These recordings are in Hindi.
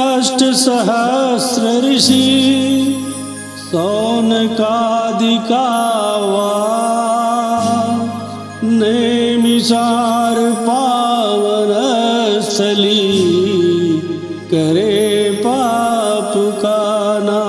अष्टसहस्र ऋषि सौनकादिकावा नेमिषार पावन स्थली करे पाप का नाश।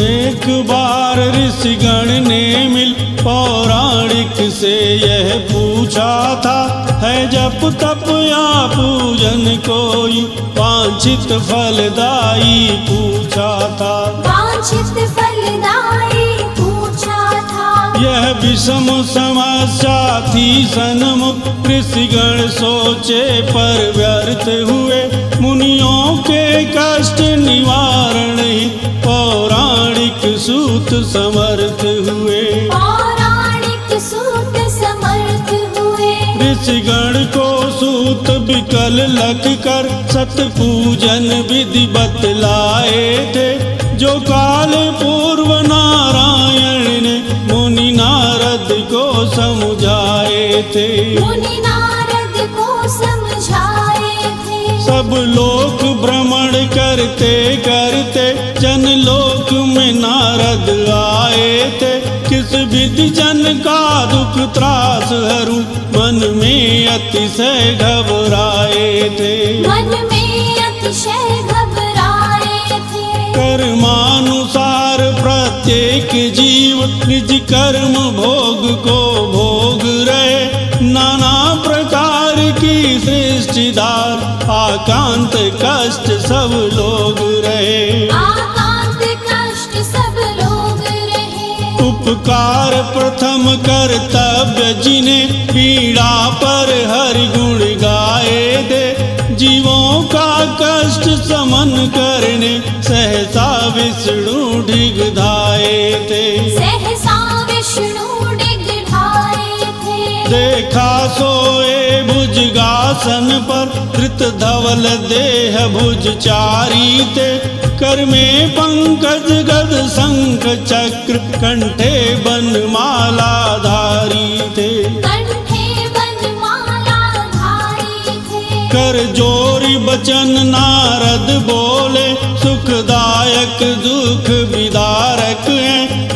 एक बार ऋषिगण ने मिल पौराणिक से यह पूछा था, है जप तप या पूजन कोई वांछित फलदायी पूछा था। वांछित फलदायी पूछा था। यह विषम समस्या थी सन्मुख, ऋषिगण सोचे पर व्यर्थ हुए। मुनियों के कष्ट निवारण ही पौराणिक सूत समर्थ हुए। पौराणिक सूत समर्थ हुए। ऋषिगण को सूत विकल लग कर सत पूजन विधि बतलाए थे, जो काल पूर्व नारायण ने मुनि नारद को समझाए थे। मुनि नारद को समझाए थे। सब लोक भ्रमण करते करते जनलोक में नारद आए थे। किस विधि जन का दुख त्रास हरू मन में अतिशय घबराए थे। मन में अतिशय घबराए थे। कर्मानुसार प्रत्येक जीव निज कर्म भोग को भोग रहे। नाना प्रकार की सृष्टिदार आकांत कष्ट सब लोग रहे। आकांत कष्ट सब लोग रहे। उपकार प्रथम कर्तव्य जिन्हें पीड़ा पर हरि गुण गाए दे। जीवों का कष्ट समन करने सहसा विष्णु डिगधाए थे। सहसा विष्णु डिगधाए थे। देखा सोए भुजगासन पर धृत धवल देह भुजचारी थे। कर में पंकज गद शंख चक्र कंठे बनमाला धारी थे। कंठे बनमाला धारी थे। कर जोरी बचन नारद बोले, सुखदायक दुख विदारक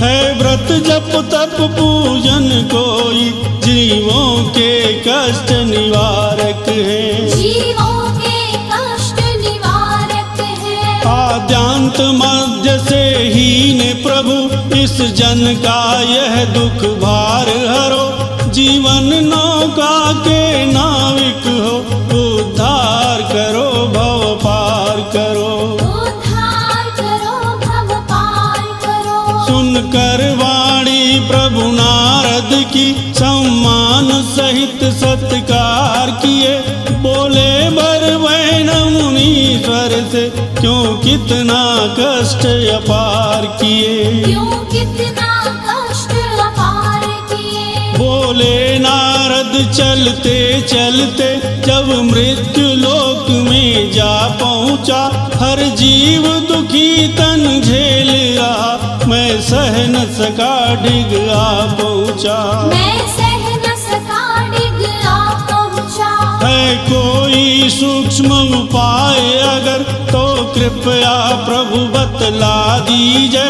है व्रत जप तप पूजन कोई जीवों के कष्ट निवारक है। जीवों के कष्ट निवारक है। आद्यांत मध्य से हीन प्रभु इस जन का यह दुख भार हरो। जीवन नौका के नाविक हो, उद्धार करो भव पार करो। उद्धार करो भव पार करो। सुनकर वाणी प्रभु नारद की सम्मान सहित सत्कार किए। बोले बर वैन मुनीश्वर से क्यों कितना कष्ट अपार किए। क्यों कितना कष्ट अपार किए। बोले नारद चलते चलते जब मृत्यु लोक में जा पहुँचा। हर जीव दुखी तन झेल रहा, मैं सह न सका डिग आ पहुँचा। मैं सह न सका डिग आ पहुँचा। है कोई सूक्ष्म उपाय अगर तो कृपया प्रभु बतला दीजिए।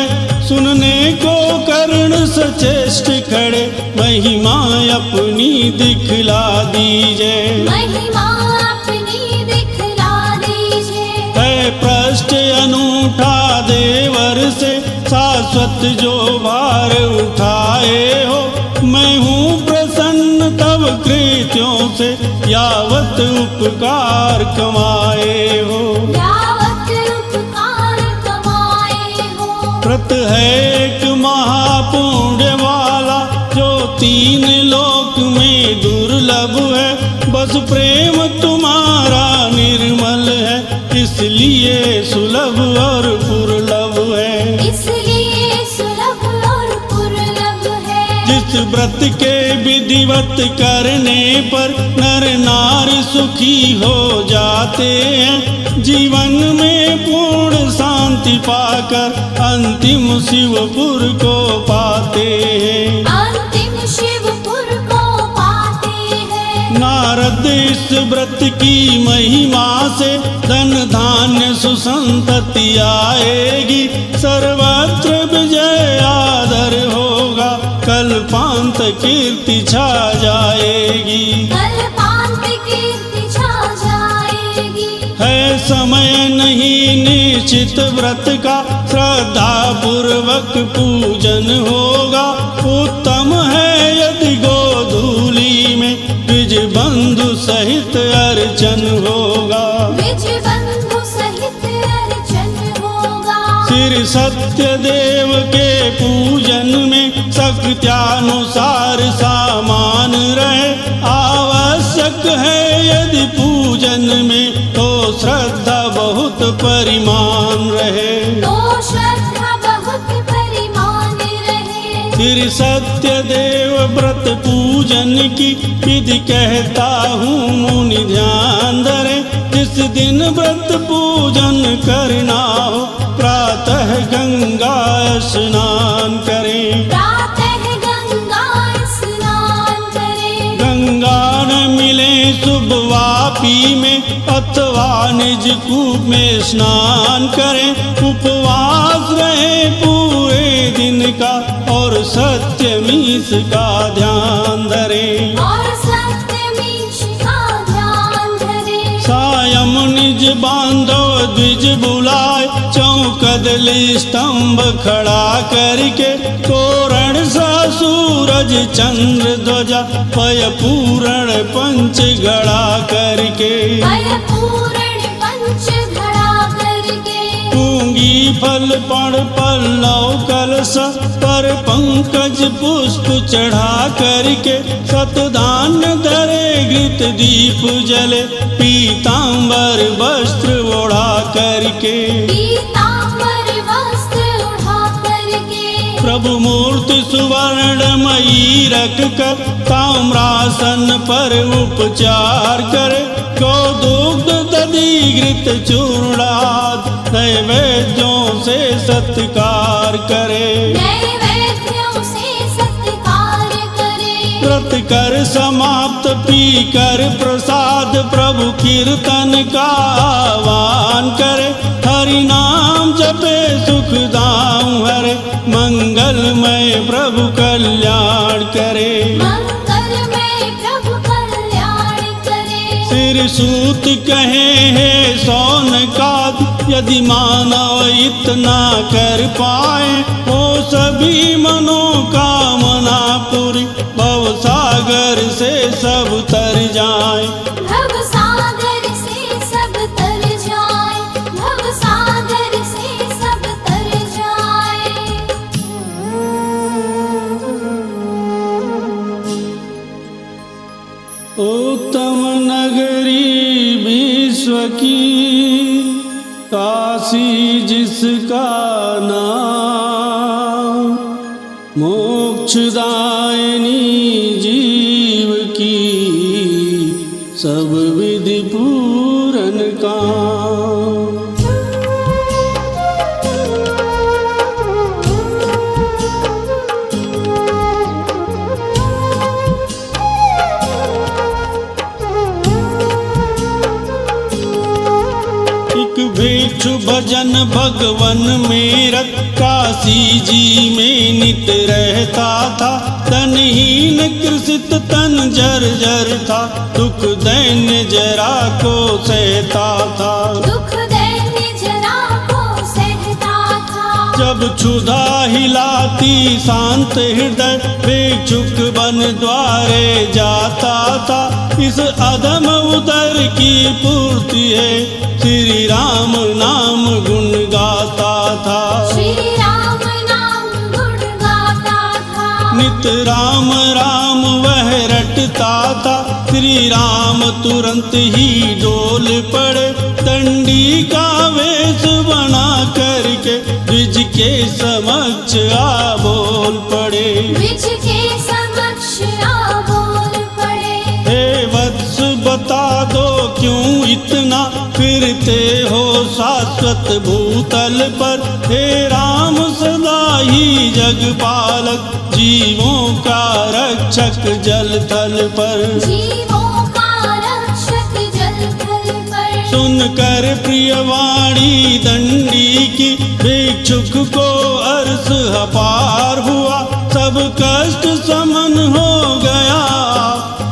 सुनने को कर्ण सचेष्ट खड़े, महिमा अपनी दिखला दीजिए। महिमा अपनी दिखला दीजिए। है प्रश्न अनूठा देवर से शाश्वत जो भार उठाए हो। मैं हूँ प्रसन्न तब कृत्यों से यावत उपकार कमाए हो। यावत उपकार कमाए हो। व्रत है एक महापुण्य वाला जो तीन लोक में दुर्लभ है। बस प्रेम तुम्हारा निर्मल है, इसलिए सुलभ और पुरलभ है। इसलिए सुलभ और पुरलभ है। जिस व्रत के विधिवत करने पर नर नारी सुखी हो जाते हैं। जीवन में पूर्ण शांति पाकर अंतिम शिवपुर को पाते हैं। अंतिम शिवपुर को पाते हैं। नारद इस व्रत की महिमा से धन धान्य सुसंतति आएगी। सर्वत्र विजय आदर होगा, कल्पांत कीर्ति छा जाएगी। कल्पांत कीर्ति छा जाएगी। है समय नहीं निश्चित व्रत का, श्रद्धा पूर्वक पूजन होगा। उत्तम है यदि गोधूली में द्विज बंधु सहित अर्चन होगा। द्विज बंधु सहित अर्चन होगा। श्री सत्य देव के पूजन में शक्त्यानुसार सामान रहे। आवश्यक है यदि पूजन में तो श्रद्धा बहुत परिमाण रहे। तो श्रद्धा बहुत परिमाण रहे। श्री सत्य देव व्रत पूजन की विधि कहता हूँ मुनि ध्यान धरे। जिस दिन व्रत पूजन करना हो प्रातः गंगा स्नान करें। प्रातः गंगा स्नान करें। गंगा न मिले शुभ वापी में अथवा निज कूप में स्नान करें। उपवास रहे पूरे दिन का और सत्यमीश का ध्यान धरें। और सत्यमीश का ध्यान धरें। सायं निज बांधव द्विज बुलाए, चौकदली स्तंभ खड़ा करके। तोरण सा सूरज चंद्र ध्वजा पय पूरण पंच गड़ा करके। पय पूरण पंच घड़ा करके। पूंगी फल पण पल्लव कलश पर पंकज पुष्प चढ़ा करके। सतधान्य धरे घृत दीप जले, पीतांबर वस्त्र ओढ़ा करके। पीतांबर वस्त्र ओढ़ा करके। प्रभु मूर्ति सुवर्णमयी रख कर ताम्रासन पर उपचार करे। गौ दुग्ध दधि घृत चूर्णाद नैवेद्यों से सत्कार करे। नैवेद्यों से सत्कार करे। व्रत कर समाप्त पी कर प्रसाद प्रभु कीर्तन का आह्वान करे। हरि नाम जपे सुख दाम हरे, मंगलमय प्रभु कल्याण करे। मंगलमय प्रभु कल्याण करे। श्री सूत कहे है सौनकाद, यदि मानव इतना कर पाए वो सभी मनोकामना पूरी। भव सागर से सब तर जाए। भव सागर से सब तर जाए। भव सागर से सब तर जाए। उत्तम नगरी विश्व की, काशी जिसका नाम। मोक्षदायिनी जीव की सब विधि पूरन काम। भिक्षु भजन भगवन में रत, काशी जी में नित रहता था। तनहीन कृषित तन जर्जर था, दुख दैन्य जरा को सहता था। दुख दैन्य जरा को सहता था। जब क्षुधा हिलाती शांत हृदय, भिक्षुक वन द्वारे जाता था। इस अधम उदर की पूर्ति है, श्री राम नाम गुण गाता था। श्री राम नाम गुण गाता था। नित राम राम वह रटता था। श्री राम तुरंत ही डोल पड़े, दंडी का वेश बना करके द्विज के समक्ष आ बोल पड़े। द्विज के समक्ष बता दो क्यों इतना फिरते हो शाश्वत भूतल पर। हे राम सदा ही जगपालक, जीवों का रक्षक जल थल पर। जीवों का रक्षक जल थल पर। सुनकर प्रियवाणी दंडी की, भिक्षुक को अर्श अपार हुआ। सब कष्ट समन हो गया,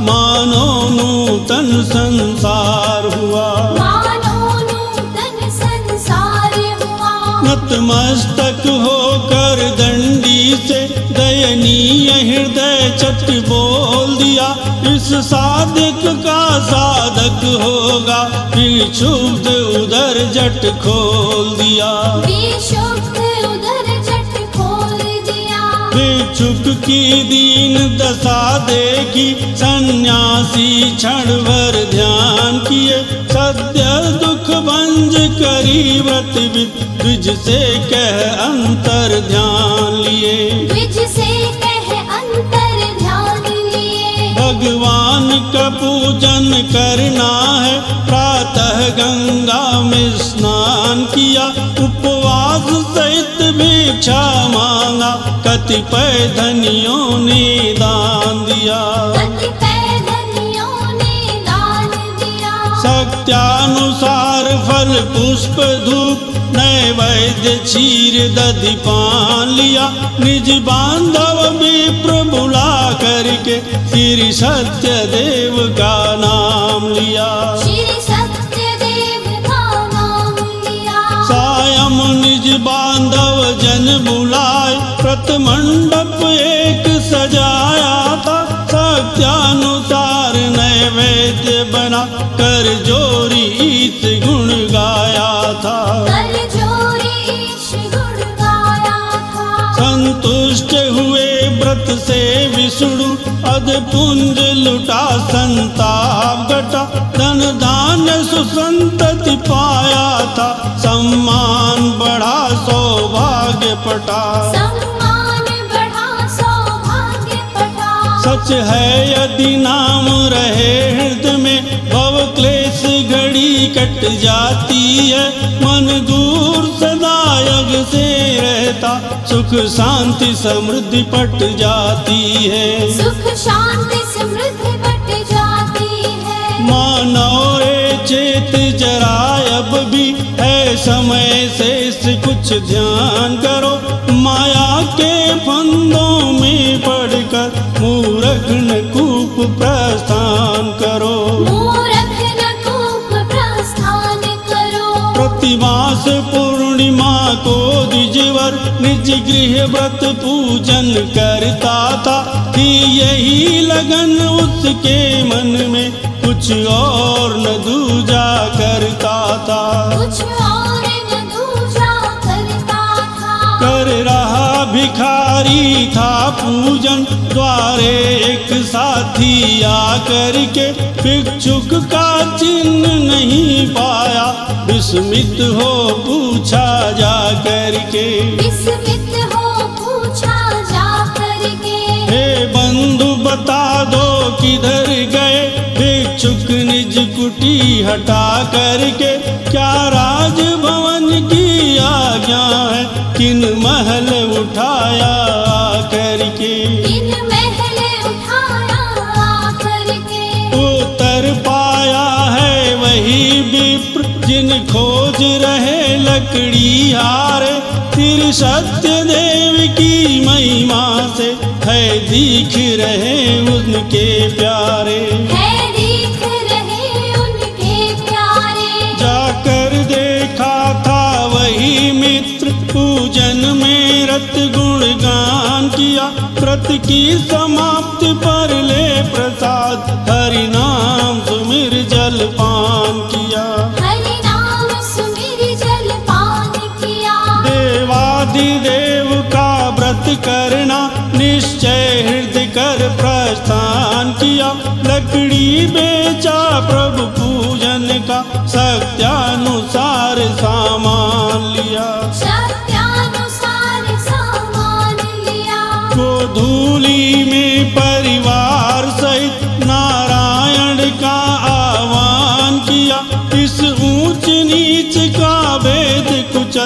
मानो नूतन संसार हुआ। मानो नूतन संसार हुआ। नतमस्तक होकर दंडी से दयनीय हृदय चट बोल दिया। इस साधक का साधक होगा, विक्षुब्ध उदर जट खोल दिया। विक्षुब्ध उदर जट खोल दिया। भिक्षुक की दीन दशा देखी, सन्यासी क्षण भर ध्यान किए। सत्य दुख भंज करी व्रत विद, द्विज से कह अंतर ध्यान लिए। द्विज से कह अंतर ध्यान लिए। भगवान का पूजन करना है, प्रातः गंगा में स्नान किया। उपवास सहित भिक्षा मांगा, कतिपय धनियों ने दान दिया। कतिपय धनियों ने दान दिया। शक्त्यानुसार फल पुष्प धूप, नैवेद्य क्षीर दधि पान लिया। निज बांधव विप्र बुला करके, श्री सत्य देव का नाम लिया। श्री सत्य देव का नाम लिया। सायं निज बांधव जन बुलाए, व्रत मंडप एक सजाया था। शक्त्यानुसार नैवेद्य बना, कर जोरी ईश गुण गाया था। कर जोरी ईश गुण गाया था। संतुष्ट हुए व्रत से विष्णु, अधपुंज लुटा संताप घटा। धन धान्य सुसंतति पाया था, सम्मान बढ़ा सौभाग्य पटा। सम्मान बढ़ा सौभाग्य पटा। सच है यदि नाम रहे हृदय में, भव क्लेश घड़ी कट जाती है। मन दूर सदा यग से रहता, सुख शांति समृद्धि पट जाती है। सुख शांति समृद्धि बट जाती है। मानव रे चेत जरा अब भी है समय, शेष कुछ ध्यान करो। माया के फंदों में पड़कर, मूर्ख न कूप प्रस्थान करो। मूर्ख न कूप प्रस्थान करो। प्रतिमास पूर्णिमा को द्विजवर, निज गृह व्रत पूजन करता था। कि यही लगन उसके मन में, कुछ और न दूजा करता था। कुछ और न दूजा करता था। कर रहा भिखारी था पूजन, द्वारे एक साथी आकर के। भिक्षुक का चिन्ह नहीं पाया, विस्मित हो पूछा जा करके। विस्मित हो पूछा जा करके। हे बंधु बता दो किधर गए, भिक्षुक निज कुटी हटा करके। क्या राजभवन की आज्ञा है, किन महल उठाया करके। किन महल उठाया करके। उत्तर पाया है वही विप्र, जिन खोज रहे लकड़ी हारे। फिर सत्य देव की महिमा से, है दिख रहे उनके प्यारे। है दिख रहे उनके प्यारे। जाकर देखा था वही मित्र, पूजन में रत गुणगान किया। व्रत की समाप्ति पर ले प्रसाद, हरि नाम सुमिर जलपान किया। हरि नाम सुमिर जलपान किया। देवादिदेव का व्रत करना, निश्चय हृदय कर प्रस्थान किया। लकड़ी बेचा प्रभु पूजन का, शक्त्यानुसार सामान लिया। शक्त्यानुसार सामान लिया। गोधूली में परिवार सहित, नारायण का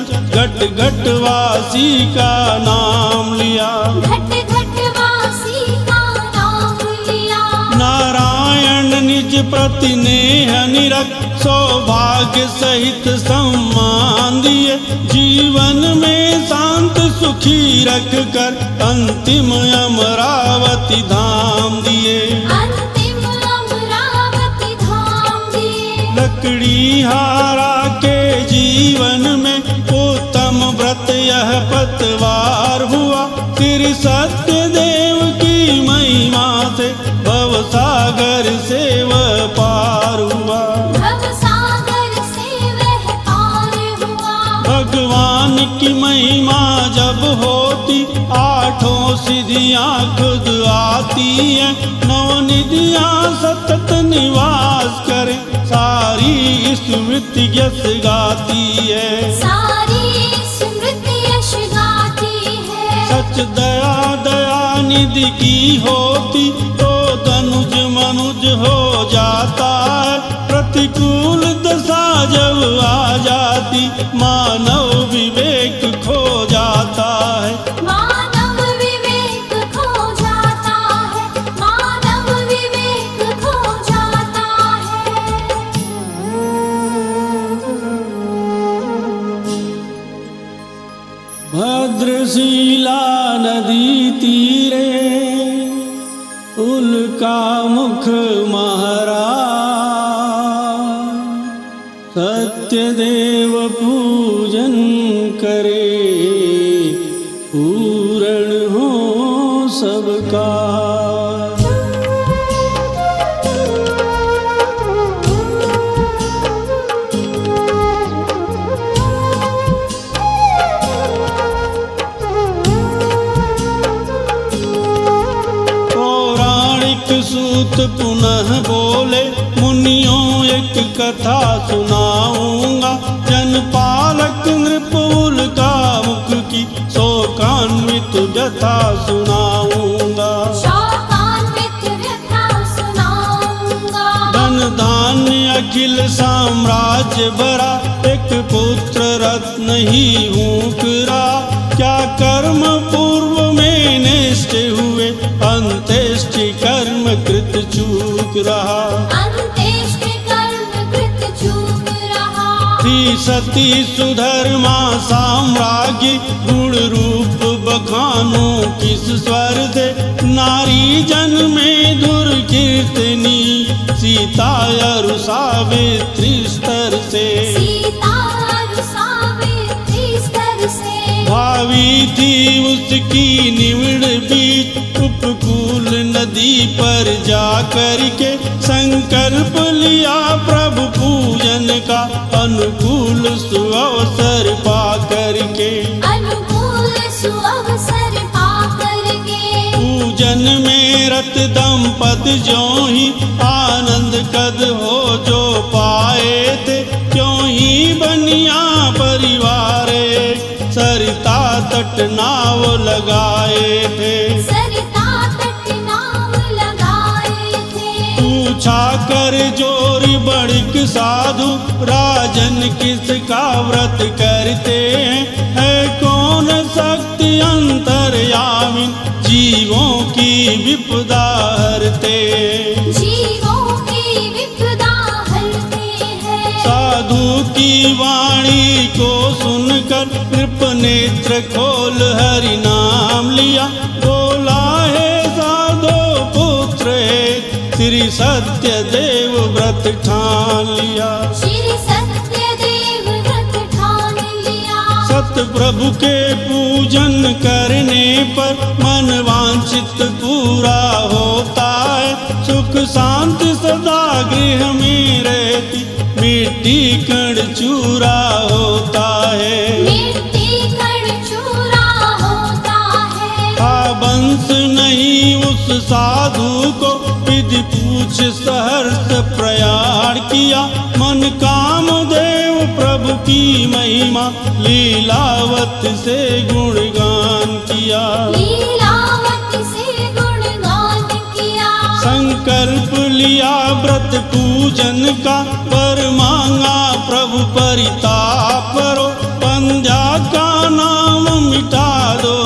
चल घट घट वासी का नाम लिया। घट घट वासी का नाम लिया। नारायण निज प्रति नेह निरख सौभाग्य सहित सम्मान दिए। जीवन में शांत सुखी रख कर अंतिम अमरावती धाम दिए। अंतिम अमरावती धाम दिए। लकड़ी हारा के जीवन में उत्तम व्रत यह पतवार हुआ। श्री सत्य देव की महिमा से भव सागर से वह पार हुआ। भव सागर से वह पार हुआ। भगवान की महिमा जब होती आठों सिद्धियां खुद आती हैं। नौ निधियां सतत निवास करे सारी स्मृति यश गाती है। सारी स्मृति यश गाती है। सच दया दया निधि की होती तो धनुज मनुज हो जाता है। प्रतिकूल दशा जब आ जाती मानव विवेक खो जाता है। मानव विवेक खो जाता है। मानव विवेक खो जाता है। भद्रशिला नदी तीरे उल्का मुख महाराज। सत्यदेव पूजन करे पूर्ण हो सबका। सूत पुनः बोले मुनियों एक कथा सुनाऊंगा। जनपालक नृप उल्का मुख की शोकान्वित व्यथा सुनाऊंगा। शोकान्वित व्यथा सुनाऊंगा। धन धान्य अखिल साम्राज्य भरा एक पुत्र रत्न ही हुकरा। क्या कर्म पूर्व में निष्ठ हुए अंत्येष्टि कर्म कृत चूक रहा। अंत्येष्टि कर्म कृत चूक रहा। थी सती सुधर्मा साम्राज्य गुण रूप बखानो किस स्वर से। नारी जन में दुर्कीर्तनी सीता अरु सावित्री स्तर से। सीता अरु सावित्री स्तर से। भावी थी उसकी निविड़ बीच उपकूल नदी पर जा कर के। संकल्प लिया प्रभु पूजन का अनुकूल सुअवसर पा कर के। अनुकूल सुअवसर पा कर के। पूजन में रत दंपति ज्यों ही आनंद कद हो जो पाए थे। क्यों ही बनिया परिवार सरिता तट नाव लगाए थे। सरिता तट नाव लगाए थे। पूछा कर जोरी बड़िक साधु राजन किसका व्रत करते हैं। है कौन शक्ति अंतर्यामी जीवों की विपदा हरते। जीवों की विपदा हरते हैं। साधु की वाणी को सुनकर नृप नेत्र खोल हरि नाम लिया। बोला है साधो पुत्र है श्री सत्य देव व्रत ठान लिया। श्री सत्य देव व्रत ठान लिया। सत प्रभु के पूजन करने पर मन वांछित पूरा होता है। सुख शांति सदा गृह में रहती मिट्टी कण चूरा होता है। मिट्टी कण चूरा होता है। वंश नहीं उस साधु को विधि पूछ सहर्ष प्रयाण किया। मन काम देव प्रभु की महिमा लीलावत से गुणगान किया। लीलावत से गुणगान किया। संकल्प लिया व्रत पूजन का वर मांगा प्रभु परिताप करो। बंध्या का नाम मिटा दो,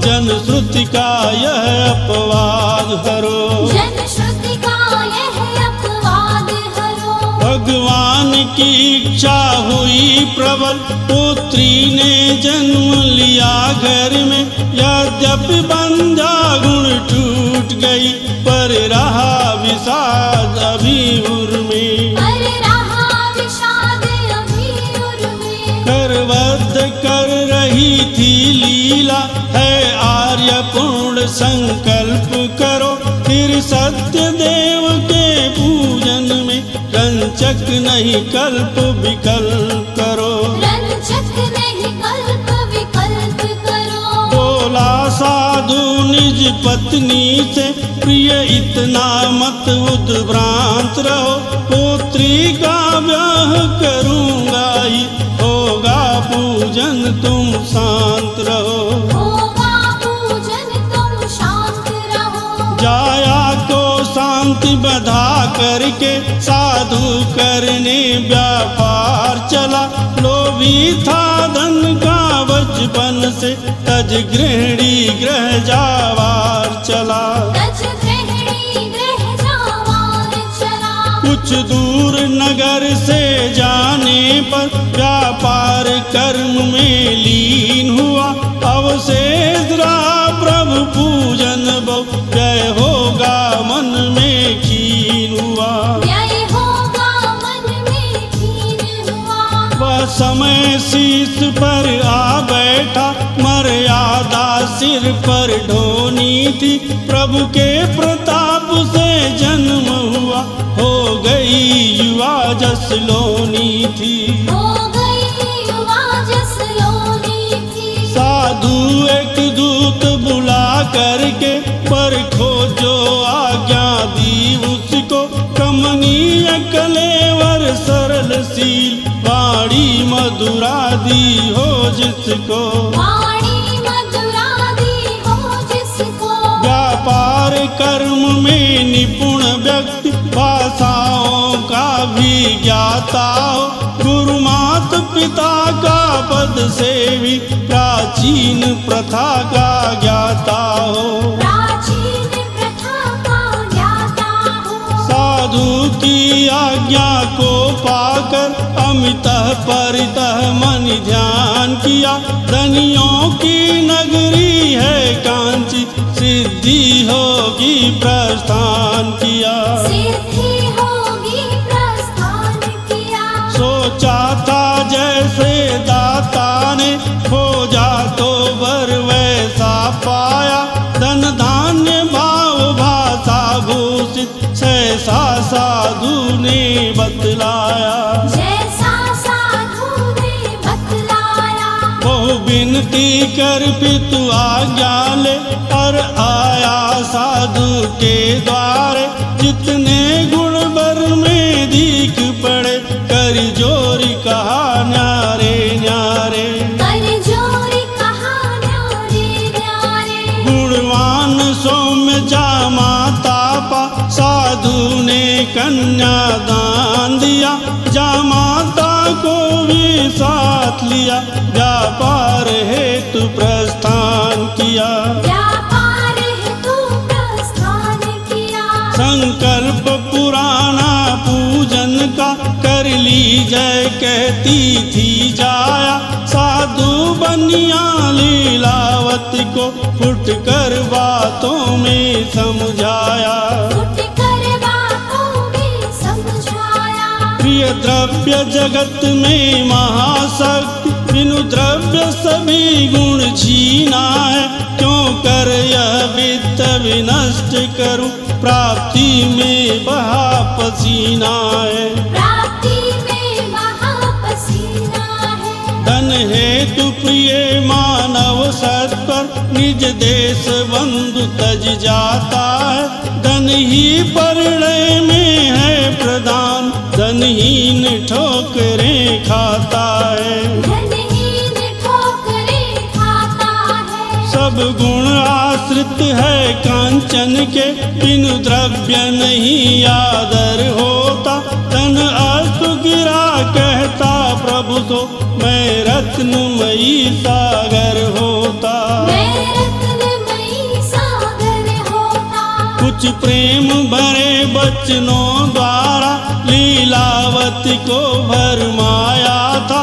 जन श्रुति का यह अपवाद हरो। जन श्रुति का यह अपवाद हरो। भगवान की इच्छा हुई प्रबल, पुत्री ने जन्म लिया घर में। यद्यपि बंध्या गुण टूट गई, पर रहा विषाद अभी उर में। पर रहा विषाद अभी उर में। करबद्ध कर रही थी लीला, है आर्य पूर्ण संकल्प करो। फिर सत्य देव के पूजन में, रंचक नहीं कल्प विकल्प करो। रंचक नहीं कल्प विकल्प करो। बोला साधु निज पत्नी से, प्रिय इतना मत उद्भ्रांत रहो। पुत्री का ब्याह करूंगा ही, होगा पूजन तुम शांत रहो। होगा पूजन तुम शांत रहो। जाया को शांति बधा करके, साधु करने व्यापार चला। लोभी था धन का बचपन से, तज गृहिणी ग्रह जावार चला। तज गृहिणी ग्रह जावार चला। कुछ दूर नगर से जाने पर, व्यापार कर्म में लीन हुआ। अवशेष रहा प्रभु पूजन बहु, जय होगा मन में खीन हुआ। व्यय होगा मन में खीन हुआ। वह समय शीश पर आ बैठा, मर्यादा सिर पर ढोनी थी। प्रभु के प्रताप से जन्म हुआ, हो गई युवा जस लोनी थी। हो गई युवा जस लोनी थी। साधु एक दूत बुला करके, पर खोजो आज्ञा दी उसको। कमनीय कलेवर सरल शील, वाणी मधुरा दी हो जिसको। वाणी मधुरा दी हो जिसको। व्यापार कर्म में निपुण व्यक्ति, भाषाओं का भी ज्ञाता हो। गुरु मात पिता का पद सेवी, प्राचीन प्रथा का ज्ञाता हो। प्राचीन प्रथा का ज्ञाता हो। साधु की आज्ञा को पाकर, अमितः परितः मन ध्यान किया। धनियों की नगरी है कांची, सिद्धि होगी प्रस्थान किया। सिद्धि होगी प्रस्थान किया। सोचा था जैसे दाता ने, खोजा तो वर वैसा पाया। धन धान्य भाव भाषा भूषित, सहसा साधु ने बतलाया। जैसा साधु ने बतलाया। बहु विनती कर पितु आज्ञा ले, और आया साधु के द्वारे। जितने गुण वर में दीख पड़े, कर जोरी कहा न्यारे न्यारे। कर जोरी कहा न्यारे न्यारे। गुणवान सौम्य जामा तापा, साधु ने कन्या दान दिया। जामाता को भी साथ लिया, व्यापार हेतु प्रस्थान किया। व्यापार हेतु प्रस्थान किया। संकल्प पुराना पूजन का, कर ली जय कहती थी जाया। साधु बनिया लीलावती को, फुट कर बातों में समझाया। फुट कर बातों में समझाया। प्रिय द्रव्य जगत में महाशक्ति, बिनु द्रव्य सभी गुण छीना है। क्यों कर यह वित्त विनष्ट करूं, प्राप्ति में बहा पसीना है। प्राप्ति में बहा पसीना है। धन हेतु प्रिय मानव सत्पर, निज देश बंधु तज जाता है। धन ही परिणय में है प्रधान, धनहीन ठोकरें खाता है। धनहीन ठोकरें खाता है। सब गुण आश्रित है कांचन के, बिनु द्रव्य नहीं आदर होता। धन अस्तु गिरा कहता प्रभु तो मैं रत्नमयी सागर होता। मैं रत्नमयी सागर होता। कुछ प्रेम भरे बचनों द्वारा लीलावती को भरमाया था।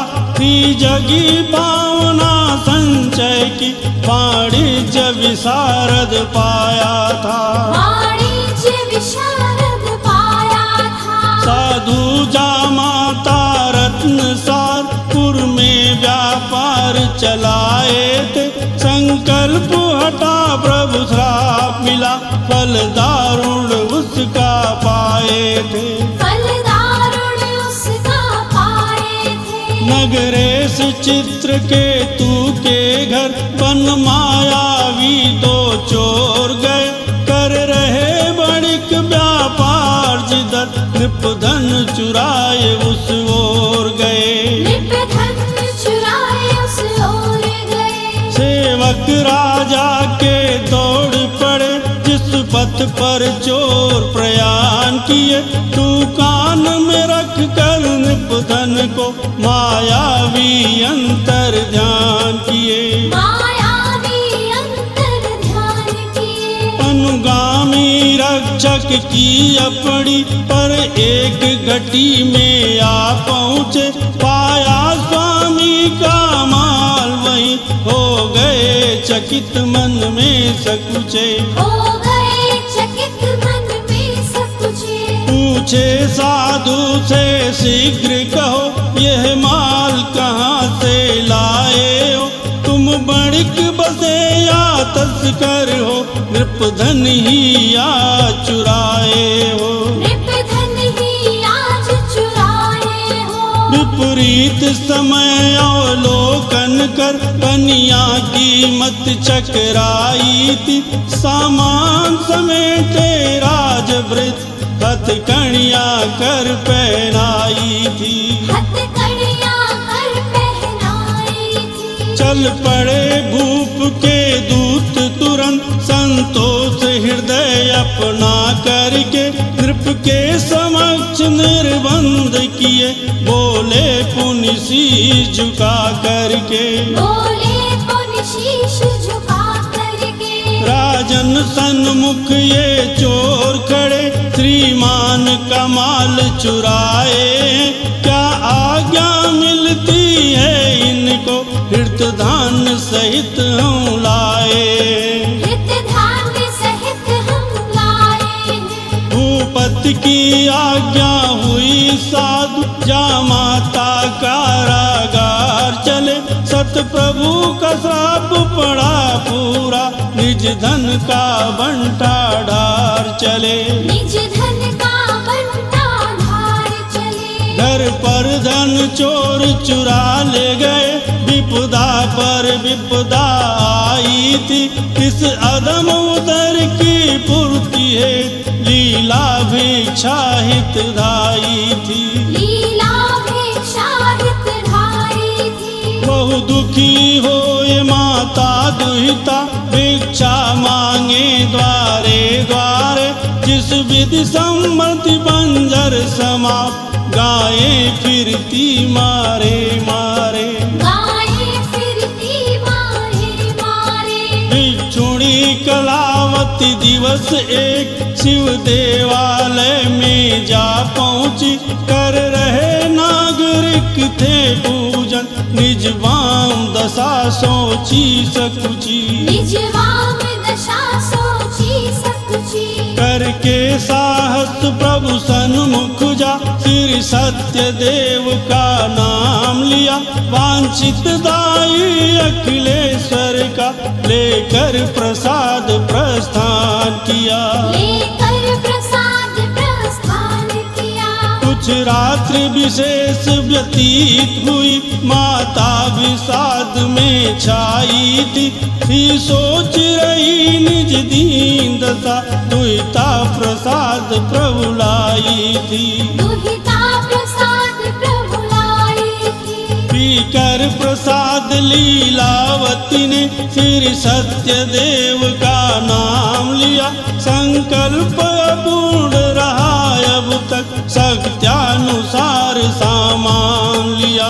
जगी पावना संचय की वाणिज्य विशारद पाया था। वाणिज्य विशारद पाया था। साधु जामाता रत्न सारपुर में व्यापार चलाए थे। संकल्प हटा प्रभु श्राप मिला, फल दारुण उसका पाए थे। फल दारुण उसका पाए थे। नगरेश चित्र के तू के घर बन मायावी दो चोर गए। कर रहे बड़िक व्यापार जिधर निपधन चुराए उस ओर गए। निपधन चुराए उस ओर गए। सेवक राजा के दौड़ पड़े जिस पथ पर चोर प्रयाण किए। तू कान में रख कर निपधन को मायावी अंतर ध्यान किए। मायावी अंतर ध्यान किए। अनुगामी रक्षक की अपनी पर एक घटी में आ पहुँचे। पाया स्वामी का माल वहीं, हो गए चकित मन में सकुचे। हो गए चकित मन में सकुचे। पूछे साधु से शीघ्र कहो यह माल कहाँ से लाए हो। तुम बणिक बसे या तस्कर हो, नृपधन ही आज चुराए हो। नृपधन ही आज चुराए हो। विपरीत समय अवलोकन कर कन्या की मत चकराई थी। सामान समेटे राजभृत हथकड़ियाँ कर पहनाई थी। हथकड़ियाँ कर पहनाई थी। चल पड़े भूप के दूत तुरंत संतोष हृदय अपना करके। नृप के समक्ष निर्बंध किए, बोले पुनि शीश झुका करके। बोले पुनि शीश झुका करके। राजन सन्मुख ये चोर खड़े, श्रीमान का माल चुराए। क्या आज्ञा मिलती है इनको, हृतधान सहित हम लाए। हृतधान सहित हम लाए हैं। भूपति की आज्ञा हुई साधु, जामाता कारागार चले। सतप्रभु का श्राप पड़ा पूरा, निज धन का बंटा ढार चले। निज धन का बंटा ढार चले। घर पर धन चोर चुरा ले गए। विपदा पर विपदा आई थी, इस अदम उदर की पूर्ति है। लीला भिक्षा हितधाई थी। लीला भिक्षा हितधाई थी। बहु दुखी हो ये माता दुहिता, भिक्षा मांगे द्वारे द्वारे। जिस विधि सम्मति बंजर समाप्त, गाये फिरती मारे मारे। गाये फिरती मारे मारे। भिक्षुणी कलावती दिवस एक, शिव देवालय में जा पहुँची। कर रहे नागरिक थे पूजन, निज वाम दशा सोची सकुची। निज वाम दशा सोची सकुची। करके साहस प्रभु सन्मुख जा, श्री सत्य देव का नाम लिया। वांछित दाई अखिलेश्वर का, लेकर प्रसाद प्रस्थान किया। लेकर प्रसाद प्रस्थान किया। कुछ रात्रि विशेष व्यतीत हुई, माता विषाद में छाई थी। सोच रही निज दीन दशा, दुहिता प्रसाद प्रभु लाई थी। दुहिता प्रसाद प्रभु लाई थी। पीकर प्रसाद लीलावती ने, श्री सत्य देव का नाम लिया। संकल्प पूर्ण रहा अब तक, शक्त्यानुसार सामान लिया।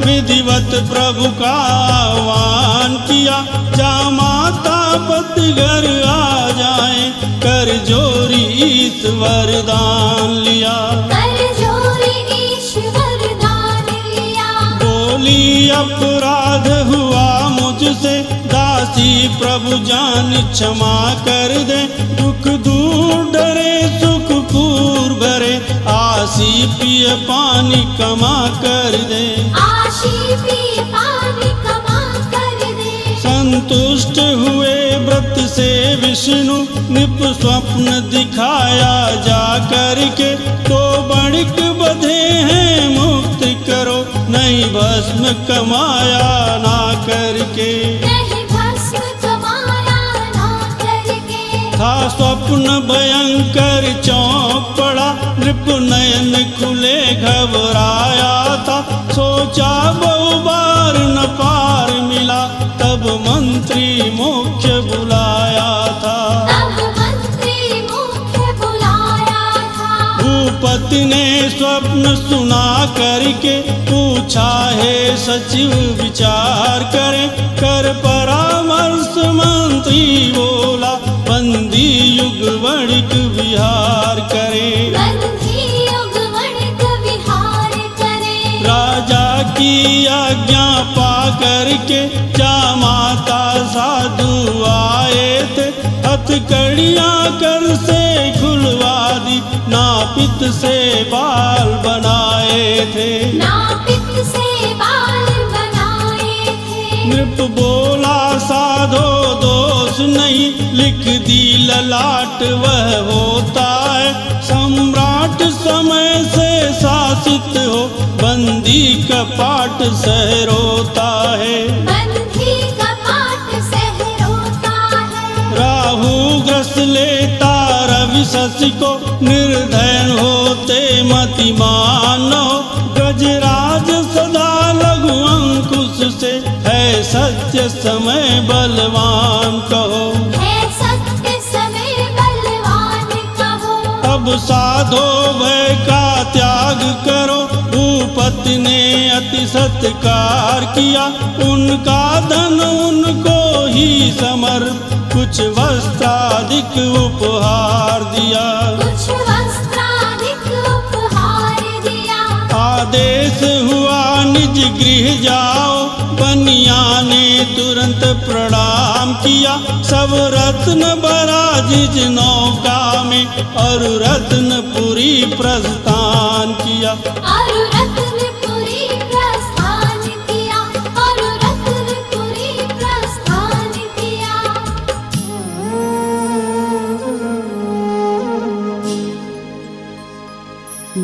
विधिवत प्रभु का आह्वान किया, जा माता पति घर आ जाए, कर जोरी ईश वरदान लिया। कर जोरी ईश्वर दान लिया। बोली अपराध हुआ मुझसे, दासी प्रभु जान क्षमा कर दे, दुख दूर डरे सुख पूर भरे, आसी पिय पानी कमा कर दे। आशी पिय पानी कमा कर दे। संतुष्ट हुए व्रत से विष्णु, निप स्वप्न दिखाया जा करके, तो बणिक बधे हैं मुक्त करो, नहीं भस्म कमाया ना करके। नहीं भस्म कमाया ना करके। था स्वप्न भयंकर चौंक पड़ा, नृप नयन खुले घबराया था, सोचा बहु बार न पार मिला, तब मंत्री मुख्य बुलाया था। तब मंत्री मुख्य बुलाया था। भूपति ने स्वप्न सुना करके, पूछा है सचिव विचार करे, कर परामर्श मंत्री बोला, बंदी युग वणिक विहार करे। बंदी युग वणिक विहार करे। राजा की आज्ञा पा करके, जा माता साधु आए थे, हथकड़ियां कर से खुलवा दी, नापित से बाल बनाए थे। नापित से बाल बनाए थे। नृप बोला साधो दोष नहीं, लिख दी ललाट वह होता है, सम्राट समय से शासित हो, बंदी कपाट सहरोता है। बंदी कपाट सहरोता है। राहु ग्रस लेता रवि शशि को, निर्धन होते मतिमान हो, गजराज सदा लघु अंकुश से, है सत्य समय बलवान कहो। है सत्य समय बलवान कहो। अब साधो भय का त्याग करो, भूपति ने अति सत्कार किया, उनका धन उनको ही समर्प, कुछ वस्त्राधिक उपहार दिया। कुछ वस्त्राधिक उपहार दिया। आदेश हुआ निज गृह जाओ, बनिया ने तुरंत प्रणाम किया, सब रत्न भरा जिज नौका में, और रत्नपुरी प्रस्थान किया। और रत्नपुरी प्रस्थान किया। और रत्नपुरी प्रस्थान किया।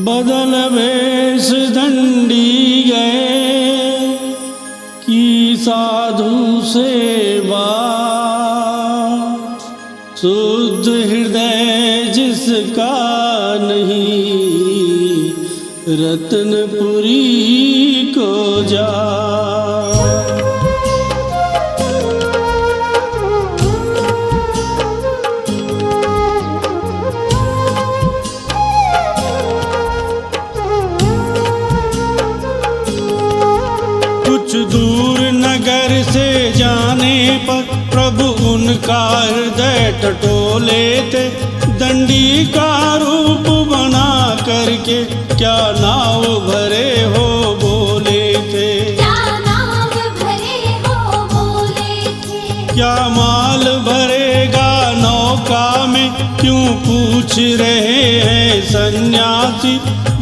बदल वेश दंडी गए, की साधु से बात, शुद्ध हृदय जिसका नहीं, रत्नपुरी को जा। कुछ दूर नगर से जाने पर, प्रभु उनका हृदय टटोले थे, दंडी का रूप बना करके, क्या नाव भरे हो बोले थे। क्या नाव भरे हो बोले थे। क्या माल भरेगा नौका में, क्यों पूछ रहे हैं सन्यासी,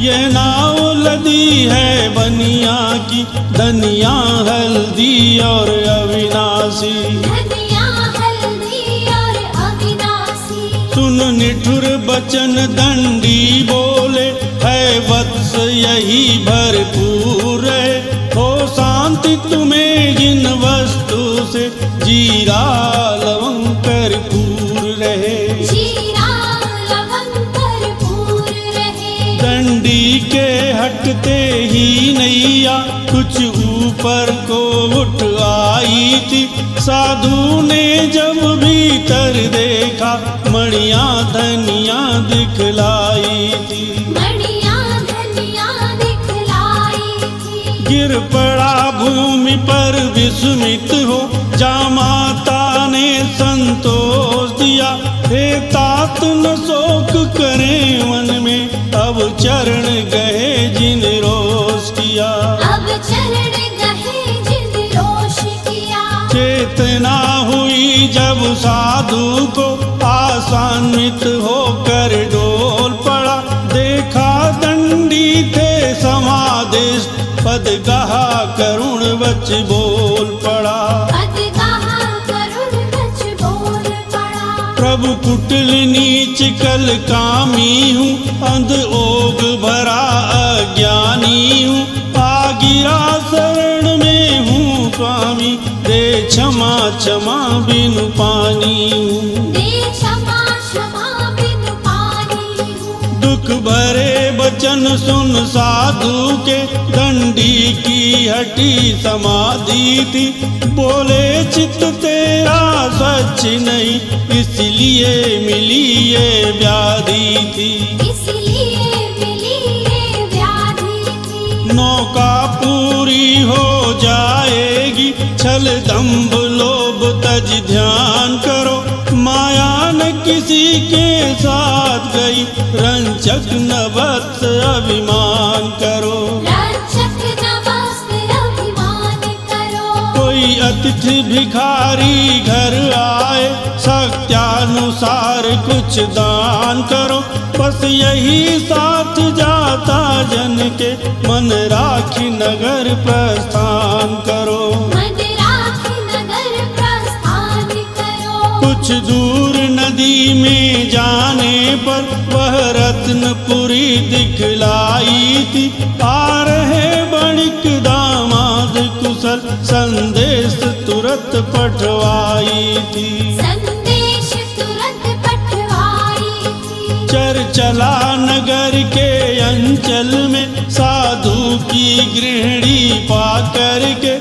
यह नाव लदी है बनिया की, धनिया हल्दी और अविनाशी। धनिया हल्दी और अविनाशी। सुन निठुर बचन दंडी बोले, है वत्स यही भरपूर है, हो शांति तुम्हें जिन वस्तु से, जीरा लवंग कर्पूर रहे। जीरा लवंग कर्पूर रहे। दंडी के हटते ही नैया, कुछ ऊपर को उठ आई थी, साधु ने जब भीतर देखा, मणिया धनिया दिखलाई थी। मणिया धनिया दिखलाई थी। गिर पड़ा भूमि पर विस्मित हो, जा माता ने संतोष दिया। हे तात न शोक करें मन में, अब चरण गए जिन रोष किया। अब चरण गए जिन रोष किया। चेतना हुई जब साधु को, आसान्वित होकर डोल पड़ा। देखा दंडी थे समाधिस्थ, पद कहा करुण वच बोल पड़ा। पद कहा करुण वच बोल पड़ा। प्रभु कुटिल नीच कल कामी हूँ, अंध ओग भरा अज्ञानी हूँ। आ गिरा शरण में हूँ स्वामी, दे क्षमा क्षमा बिनु पानी हूँ। दे क्षमा क्षमा बिनु पानी हूँ। दुख भरे वचन सुन साधु के, दंडी की हटी समाधि थी। बोले चित्त तेरा स्वच्छ नहीं, इसलिए मिली ये व्याधि थी। इसलिए मिली ये व्याधि थी। नौका पूरी हो जाएगी, छल दंभ लोभ तज ध्यान करो। माया न किसी के साथ गई, रंचक न वत्स अभिमान करो। रंचक न वत्स अभिमान करो। कोई अतिथि भिखारी घर आए, शक्त्यानुसार कुछ दान करो। बस यही साथ जाता जन के, मन राखी नगर प्रस्थान करो। मन राखी नगर प्रस्थान करो। कुछ दूर नदी में जाने पर, वह रत्नपुरी दिखलाई थी। आ रहे बणिक दामाद कुशल, संदेश तुरंत पठवाई थी। संदेश तुरंत पठवाई थी। चर चला नगर के अंचल में, साधु की गृहिणी पा करके।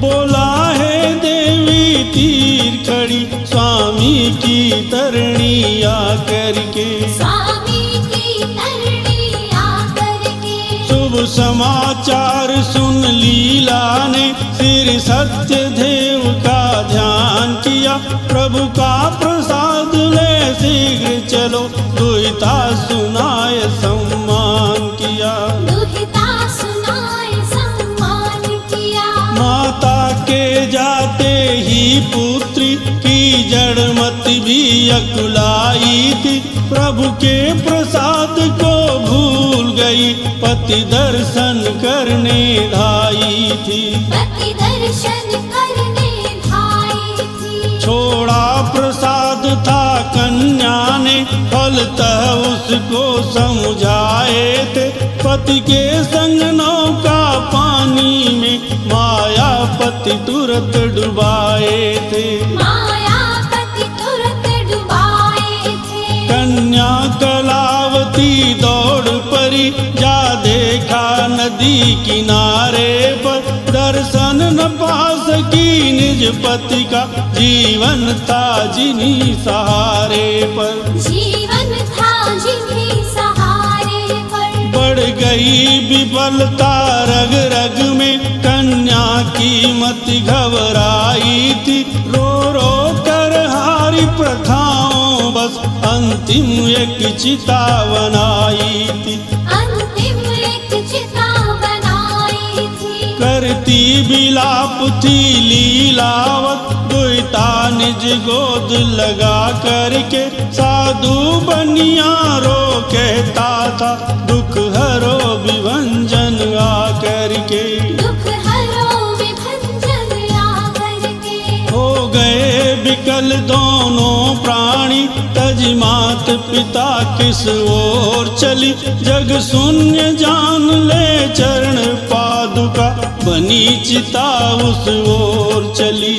बोला है देवी तीर खड़ी, स्वामी की तरणी आकर के। स्वामी की तरणी आकर के। शुभ समाचार सुन लीला ने, फिर सत्य देव का ध्यान किया। प्रभु का प्रसाद ले शीघ्र चलो, दुहिता सुनाए सम्मान किया। दुहिता सुनाए सम्मान किया। माता के जाते ही पुत्री की जड़मति भी अकुलाई थी। प्रभु के प्रसाद को भूल गई, पति दर्शन करने धाई थी। पति दर्शन करने धाई थी। छोड़ा प्रसाद था कन्या ने, फलतः उसको समझाए थे। पति के संग नौका पानी में, मायापति तुरंत डुबाए थे। मायापति तुरंत डुबाए थे। कन्या कलावती दौड़ परी, जा देखा नदी किनारे पर। दर्शन न पा सकी निज पति का, जीवन था जिन्हीं सहारे पर। जीवन था जिन्हीं सहारे पर। बढ़ गई विफलता रग रग में, कन्या की मति घबराई थी। रो रो कर हारी प्रथाओं, बस अंतिम एक चिता बनाई थी। अंतिम एक चिता बनाई थी। करती विलाप थी लीलावत, दुहिता निज गोद लगा करके। साधु बनिया रो कहता था, दुख हरो विभंजन आ करके। दुख हरो विभंजन आ करके। हो गए विकल दोनों प्राणी, तज मात पिता किस ओर चली। जग शून्य जान ले चरण पादुका, बनी चिता उस ओर चली।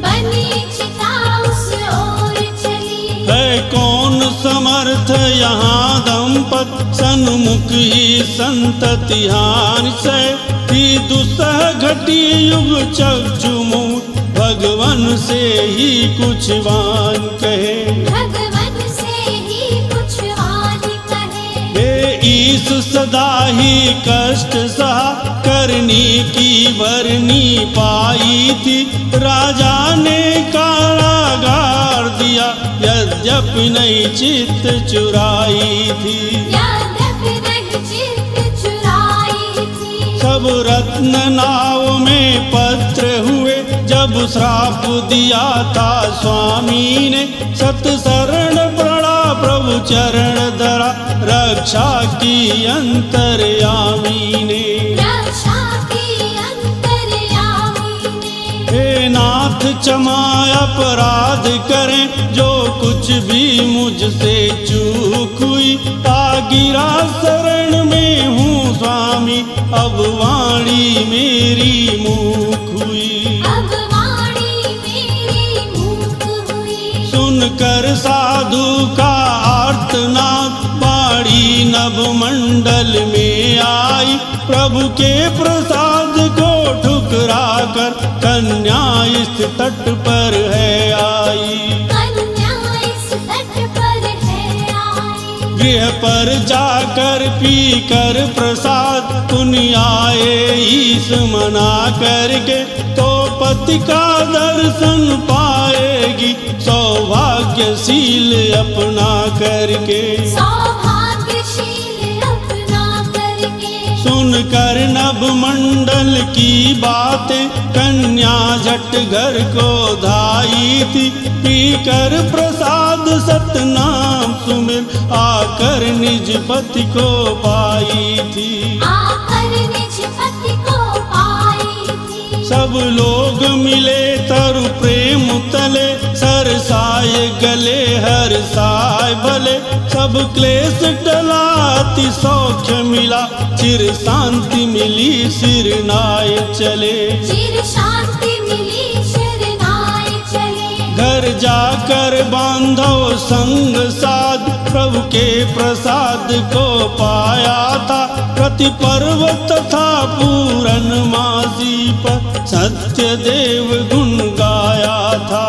बनी चिता उस ओर चली। है कौन समर्थ यहाँ दंपत, सन्मुख ही संतति हानि से। थी दुसह घटी युग चक्षुमूट, भगवन से ही कुछ वान कहे। भगवन से ही कुछ वान कहे। हे ईश सदा ही कष्ट सहा, करनी की भरनी पाई थी। राजा ने कारागार दिया, यद्यपि नहीं चित्त चुराई थी। यद्यपि नहीं चित्त चुराई थी। सब रत्न नाव में पत्र हुए, जब श्राप दिया था स्वामी ने। सत शरण पड़ा प्रभु चरण धरा, रक्षा की अंतर्यामी ने। रक्षा की अंतर्यामी ने। हे नाथ क्षमा अपराध करें, जो कुछ भी मुझसे चूक हुई। आ गिरा शरण में हूँ स्वामी, अब वाणी मेरी मूक हुई। अब वाणी मेरी मूक हुई। सुनकर साधु का आर्तनाद, बाड़ी नभ मंडल में आई। प्रभु के प्रसाद को ठुकरा कर, कन्या इस तट पर है आई। कन्या इस तट पर है आई। गृह पर जाकर पी कर प्रसाद, पुनि आए ईश मना करके। तो पति का दर्शन पाएगी, सौभाग्यशील अपना करके। सौभाग्यशील अपना करके। सुनकर नभ मंडल की बातें, कन्या झट घर को धाई थी। पीकर प्रसाद सतनाम सुमिर, आकर निज पति को पाई थी। आकर निज पति को पाई थी। सब लोग मिले तरु प्रेम तले, सरसाए गले हर्षाए भले। सब क्लेश टला अति सौख्य मिला, चिर शांति मिली सिरनाए चले। चिर शांति मिली शरणाए चले। घर जाकर बांधो संग साध, प्रभु के प्रसाद को पाया था। प्रति पर्वत तथा पूरन मासी पर, सत्य देव गुण गाया था।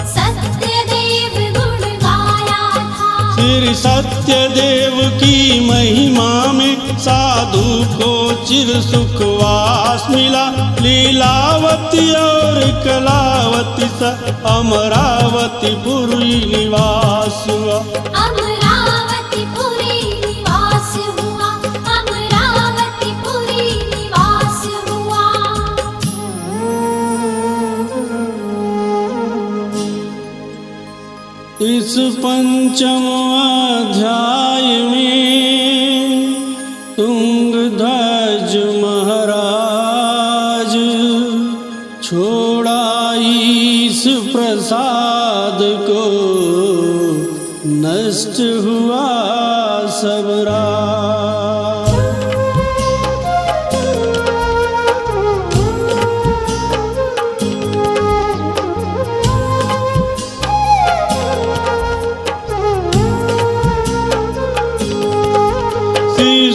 सत्य देव गुण गाया था। श्री सत्य देव की महिमा में, साधु को चिर सुखवास मिला। लीलावती और कलावती सा, अमरावती पुरी निवास हुआ। अमरावती पुरी निवास हुआ। अमरावती पुरी निवास हुआ। इस पंचम अध्याय में तुंगध्वज महाराज छोड़ा ईश प्रसाद को, नष्ट हुआ सब राज।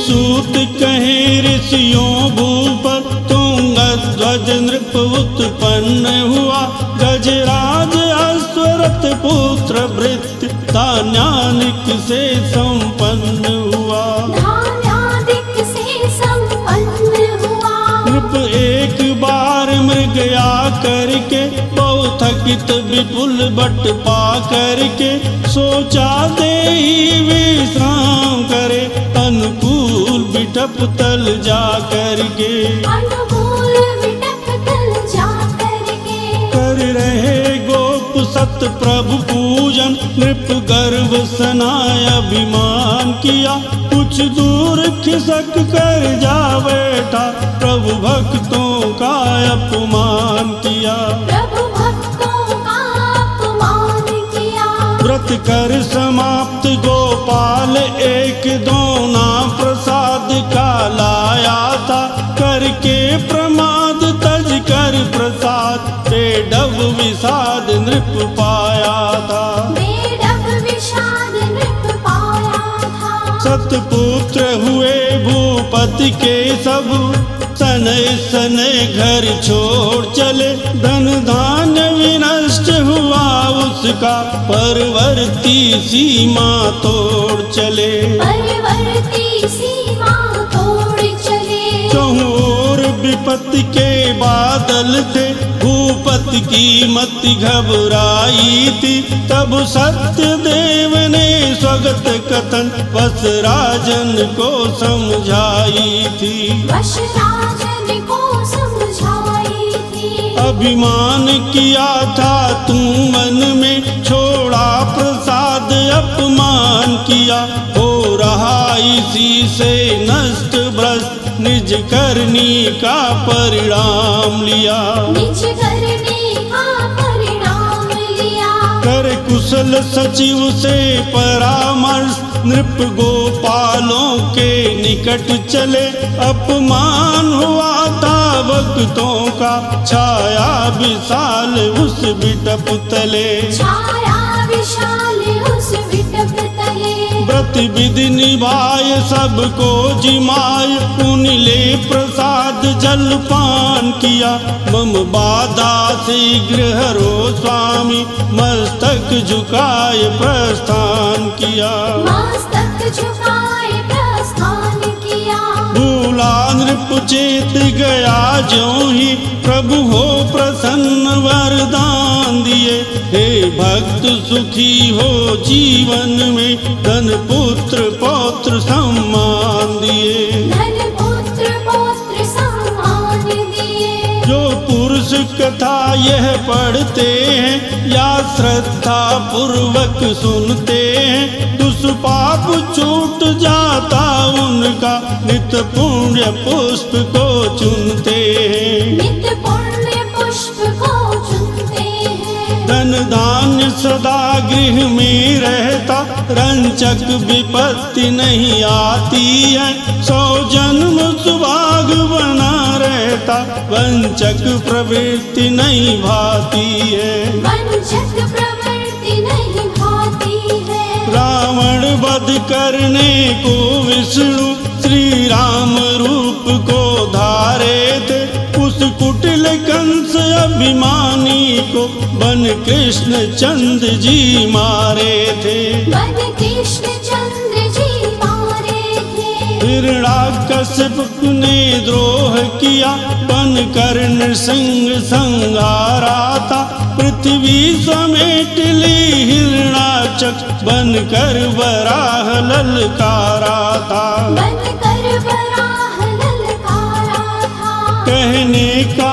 सूत कहे ऋषियों भूपर, तुंगध्वज नृप उत्पन्न हुआ। गजराज अश्वरथ पुत्र भृत्य, धान्यानिक से संपन्न हुआ। धान्यादिक से संपन्न हुआ। नृप एक बार मृग आकर के, बहुत थकित विपुल बट पा करके। सोचा देहि विश्राम करे, अनुकूल बिटप तल जा करके। अनुकूल बिटप तल जा करके। कर रहे गोप सत प्रभु पूजन, नृप गर्व सनाय अभिमान किया। कुछ दूर खिसक कर जा बैठा, प्रभु भक्तों का अपमान किया। प्रभु भक्तों का अपमान किया। व्रत कर समाप्त गोपाल एक दोना प्रसाद का लाया था। करके प्रमाद तज कर प्रसाद, बेडब विषाद नृप पाया था। बेडब विषाद नृप पाया था। सतपुत्र हुए भूपति के सब, सनय सनय घर छोड़ चले। धन धान्य विनष्ट हुआ उसका, परवर्ती सीमा तोड़ चले। परवर्ती सीमा तोड़ चले। चहुँ ओर विपत्ति के बादल थे, भूपति की मति घबराई थी। तब सत्यदेव ने स्वगत कथन बस राजन को समझाई थी। वश राजन को समझाई थी। अभिमान किया था तू मन में, छोड़ा प्रसाद अपमान किया। हो रहा इसी से नष्ट भ्रष्ट, निज करनी का परिणाम लिया। निज करने का परिणाम लिया। कर कुशल सचिव से परामर्श, नृप गोपालों के निकट चले। अपमान हुआ था भक्तों का, छाया विशाल उस बिटप तले। छाया विशाल उस बिटप तले। व्रत विधि निभाए सबको जिमाए, उनले प्रसाद जलपान किया। मम बाधा शीघ्र हरो स्वामी, मस्तक झुकाए प्रस्थान किया। मस्तक झुकाए प्रस्थान किया। भूला नृप चेत गया ज्यों ही, प्रभु हो प्रसन्न वरदान दिए। हे भक्त सुखी हो जीवन में, धन पुत्र पौत्र सम्मान दिए। धन पुत्र पौत्र सम्मान दिए। जो पुरुष कथा यह पढ़ते हैं, या श्रद्धा पूर्वक सुनते हैं, दुष्पाप छूट जाता उनका, नित पुण्य पुष्प को चुनते हैं। नित पुण्य पुष्प को चुनते हैं। धन धान्य सदा गृह में रहता, रंचक विपत्ति नहीं आती है। 100 जन्म सुभाग बना रहता, वंचक प्रवृत्ति नहीं भाती है। वंचक प्रवृत्ति नहीं भाती है। रावण वध करने को विष्णु श्री राम रूप को धारे थे। उस कुटिल कंस अभिमानी को बन कृष्ण चंद्र जी मारे थे। बन कृष्ण चंद्र जी मारे थे। हिरण्याकश्यप ने द्रोह किया, बन कर्ण संग संहारा था। पृथ्वी समेट ली हिरण्याक्षक, बन कर वराह ललकारा था। बन कर वराह ललकारा था। कहने का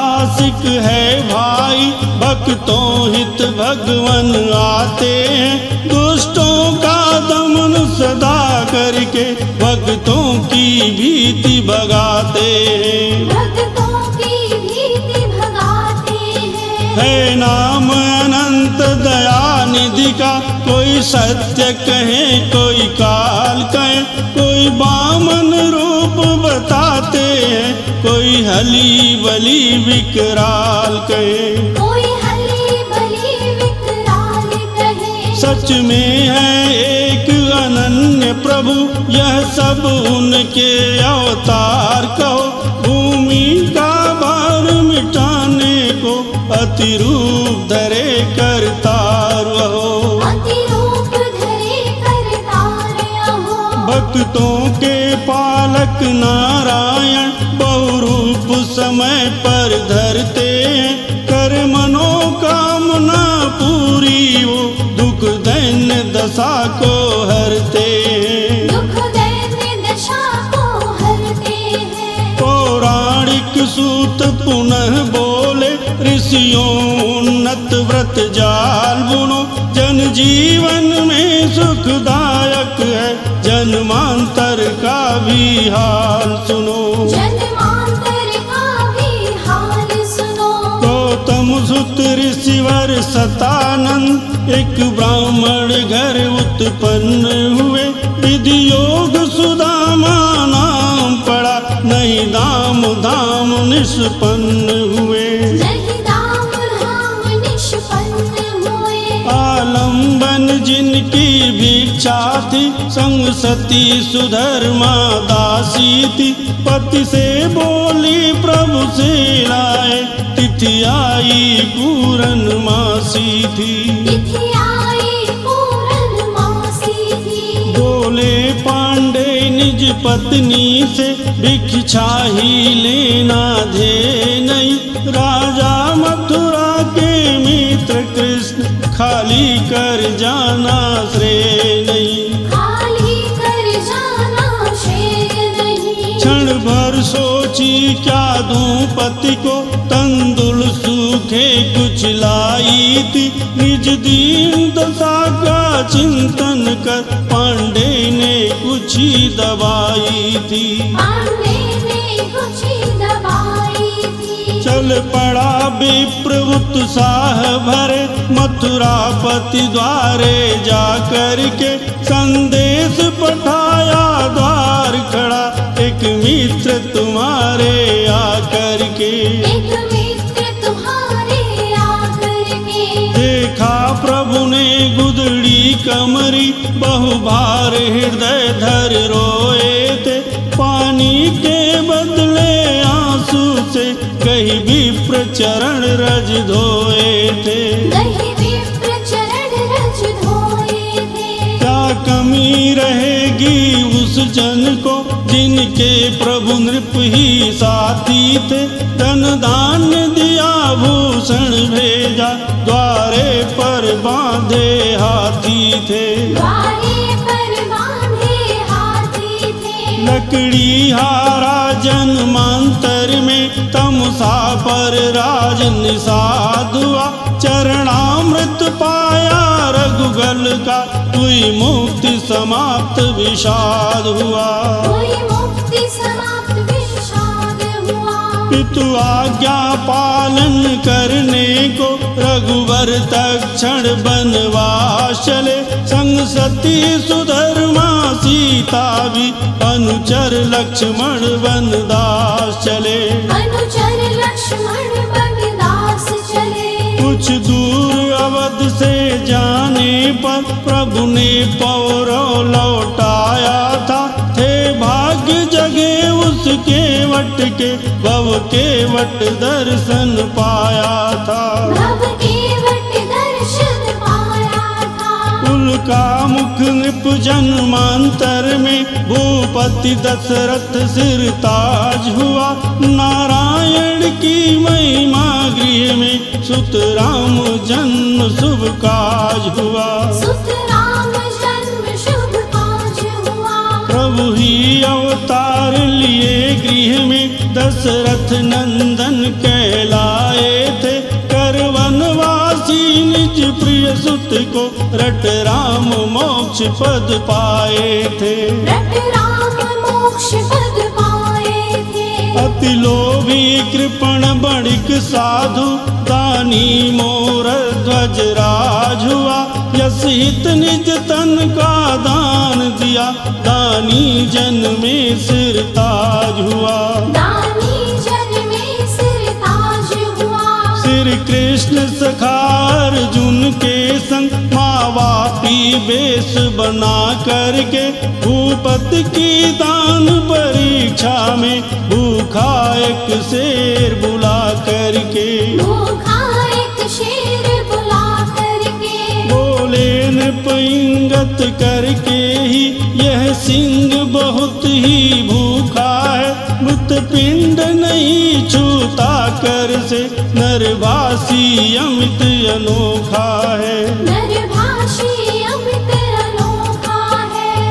आशिक है भाई, भक्तों हित भगवन आते हैं। दुष्टों का दमन सदा करके, भक्तों की भीति भगाते हैं। भक्तों की भीति भगाते हैं। है नाम अनंत दयानिधि का, कोई सत्य कहे कोई काल कहे। कोई बामन रूप बताते हैं, कोई हली बली विकराल कहे। कोई हली बली विकराल कहे। सच में है एक अनन्य प्रभु, यह सब उनके अवतार कहो। भूमि का भार मिटाने को, अति रूप धरे करतार वहो। अति रूप धरे करतार अहो। भक्तों के पालक नारायण, बहुरूप समय पर धरते हैं। कर मनोकामना पूरी वो, दुख दैन्य दशा को हरते हैं। दुख दैन्य दशा को हरते हैं। पौराणिक सूत पुनः बोले, ऋषियों उन्नत व्रत जाल बुनो। जन जीवन में सुखदायक है, जन्मांतर का भी हाल सुनो। जन्मांतर का भी हाल सुनो। गौतम सुत ऋषिवर सतानंद, एक ब्राह्मण घर उत्पन्न हुए। विधि योग सुदामा नाम पड़ा, नहीं दाम धाम निष्पन्न हुए। नहीं दाम धाम निष्पन्न हुए। आलम्बन जिनकी भिक्षा थी, संग सती सुधर्मा दासी थी। पति से बोली प्रभु से लाए, तिथि आई पूर्णमासी थी। तिथि आई पूर्णमासी थी। बोले पांडे निज पत्नी से भिक्षा ही लेना धे नहीं। राजा मथुरा के मित्र कृष्ण खाली कर जाना श्रेय नहीं। खाली कर जाना श्रेय नहीं। क्षण भर सोची क्या दूं पति को, तंदुल सूखे कुछ लाई थी। निज दीन दशा का चिंतन कर पांडे ने कुछ ही दवाई थी। पांडे ने कुछ ही दवाई थी। चल पड़ा विप्र उत्साह भरे, मथुरापति द्वारे जा कर के संदेश पठाया द्वार खड़ा, एक मित्र तुम्हारे आकर के। एक मित्र तुम्हारे आकर के। देखा प्रभु ने गुदड़ी कमरी, बहुभार हृदय धर रोए थे। पानी के बदले आंसू से कही विप्र चरण रज धोए थे। कहीं विप्र चरण रज धोए थे। क्या कमी रहेगी उस जन को, जिनके प्रभु नृप ही साथी थे। धन दान दिया भूषण भेजा, द्वारे पर बांधे हाथी थे। द्वारे पर बांधे हाथी थे। लकड़ी हारा जन्मांतर में, तमसा पर राज निषाद हुआ। चरणामृत पाया रघुगल का, हुई मुक्ति समाप्त विषाद हुआ। हुई मुक्ति समाप्त विषाद हुआ। पितु आज्ञा पालन करने को, रघुवर तक्षण बनवास चले। संग सती सुधर्मा सीता भी, अनुचर लक्ष्मण वनदास चले। अनुचर लक्ष्मण वनदास चले। कुछ दूर अवध से जाने पर, प्रभु ने पौरव लौटाया था। थे भाग्य जगे उसके वट के, भव के वट दर्शन पाया था। भव के वट दर्शन पाया था। उनका मुख नृप जन्मांतर में, भूपति दशरथ सिर ताज हुआ। नारायण की महिमा गृह में, सुत राम जन्म शुभ काज हुआ। सुत राम जन्म शुभ काज हुआ। प्रभु ही अवतार लिए गृह में, दशरथ नंदन कहलाए थे। कर वनवासी निज प्रिय सुत को, रट राम मोक्ष पद पाए थे। रट राम मोक्ष पद पाए थे। अति लोभी कृपण बणिक साधु, दानी मोर ध्वज राज हुआ। यस हित निज तन का दान दिया, दानी जन में सिर ताज हुआ। दानी जन में सिर ताज हुआ। श्री कृष्ण सखा अर्जुन के संग, मावापी वेश बना करके। भूपति की दान परीक्षा में, भूखा एक शेर बुला करके। भूखा एक शेर बुला करके। बोले नृपइंगत करके ही, यह सिंह बहुत ही भूखा है। मृत पिंड नहीं छूता कर से, नरभासी अमित अनोखा है। नरभासी अमित अनोखा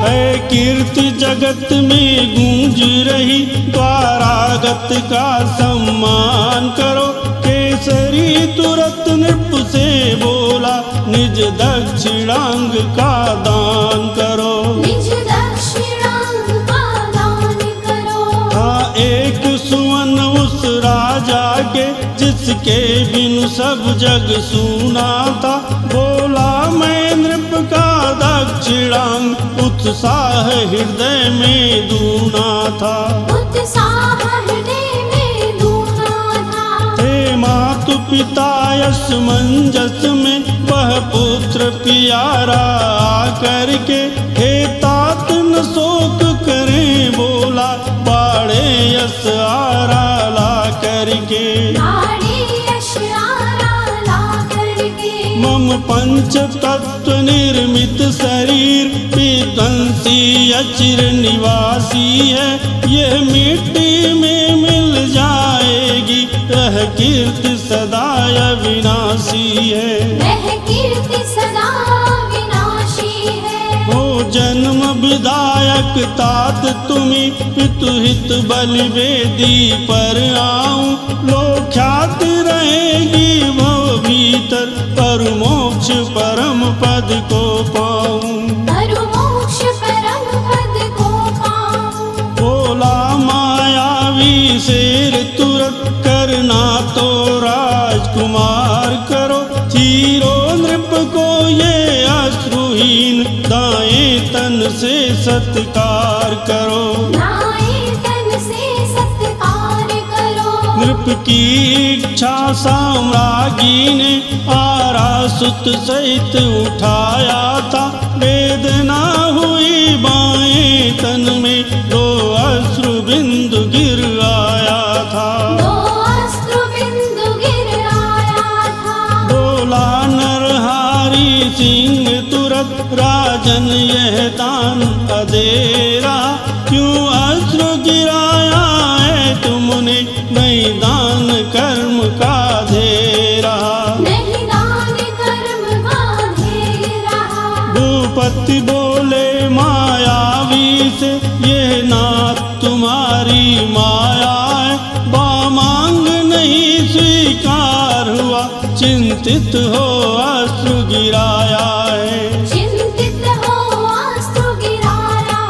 है। कीर्ति जगत में गूंज रही, द्वारागत का सम्मान करो। केसरी तुरत नृप से बोला, निज दक्षिणांग का दान करो। निज दक्षिणांग का दान करो। हाँ एक सुवन उस राजा के, जिसके बिनु सब जग सूना था। बोला मैं नृप का दक्षिणांग, उत्साह हृदय में दूना था। उत्साह हृदय में दूना था। हे मातु पिता यश मंजस में, वह पुत्र प्यारा आकर के। हे तात न शोक करें बोला, बाड़े यश आरा ला करके। बाड़े यश आरा ला करके। मम पंच तत्व निर्मित शरीर, बंसी अचिर निवासी है, यह मिट्टी में मिल जाएगी, यह कीर्ति सदा अविनाशी है। वह कीर्ति सदा विनाशी है। हो जन्म विधायक तात तुम्ही, पितु हित बलि वेदी पर आऊं, लोक ख्याति रहेगी भव भीतर, पर मोक्ष परम पद को पाऊं। परु मोक्ष परम पद को पाऊं। बोला मायावी शेर तुरत, करना तो राजकुमार करो, चीरो नृप को ये अश्रुहीन, दाएं तन से सत्कार करो। दाएं तन से सत्कार करो। नृप की इच्छा साम्राज्ञी ने आरासुत सहित उठाया था, वेदना हुई बाएं तन में, दो अश्रु बिंदु गिर आया था। दो अश्रु बिंदु गिर आया था। बोला नरहारी सिंह तुरत, राजन यह दान अधेरा, क्यों अश्रु गिराया है तुमने, नहीं दान कर्म का दे रहा। नहीं दान कर्म का दे रहा। भूपति बोले मायावी से, ये नाथ तुम्हारी माया है, बामांग नहीं स्वीकार हुआ, चिंतित हो अश्रु गिराया है। चिंतित हो अश्रु गिराया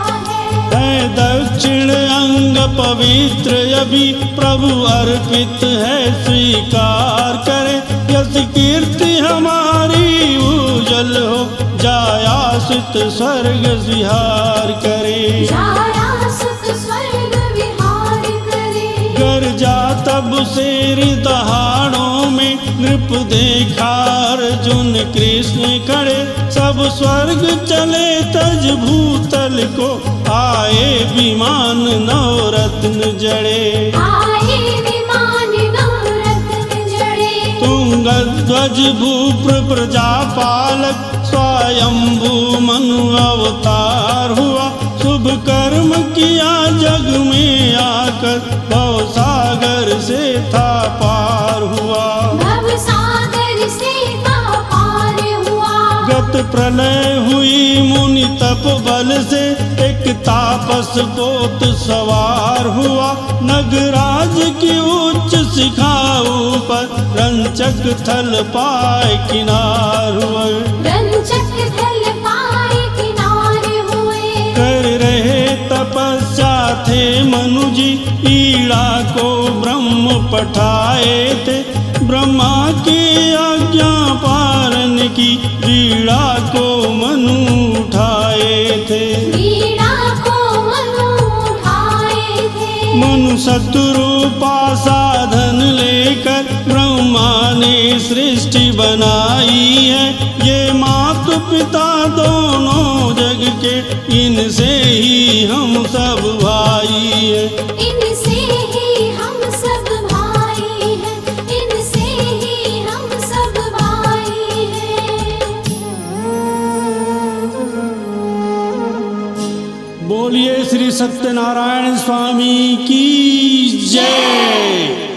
है। दक्षिण अंग पवित्र अभी, प्रभु अर्पित है स्वीकार करे, यश कीर्ति हमारी उजल हो, जाया सुत स्वर्ग विहार करे। जाया सुत स्वर्ग विहार करे। गर्जा तब शेर दहाड़ों में, नृप देखा अर्जुन कृष्ण खड़े, सब स्वर्ग चले तज भूतल को, आए विमान नवरत्न जड़े। आए विमान नवरत्न जड़े। तुंगध्वज भूप्र प्रजापालक, स्वयंभू मनु अवतार हुआ, शुभ कर्म किया जग में आकर, भव सागर से था पार हुआ। भव सागर से था पार हुआ। गत प्रलय हुई मुनि तप बल से, एक तापस पोत सवार हुआ, नगराज की उच्च शिखा ऊपर, रंचक थल पाए किनार हुए। रंचक थल पाए किनार हुए। कर रहे तपस्या थे मनु जी, ईड़ा को ब्रह्म पठाए थे, ब्रह्मा की आज्ञा पालन की, वीणा को मनु उठाए थे। वीणा को मनु उठाए थे। मनु शत्रुपा साधन लेकर, ब्रह्मा ने सृष्टि बनाई है, ये मातु पिता दोनों जग के, इनसे ही हम सब भाई है। इनसे ही हम सब भाई हैं। इनसे ही हम सब भाई हैं। बोलिए श्री सत्यनारायण स्वामी की जय।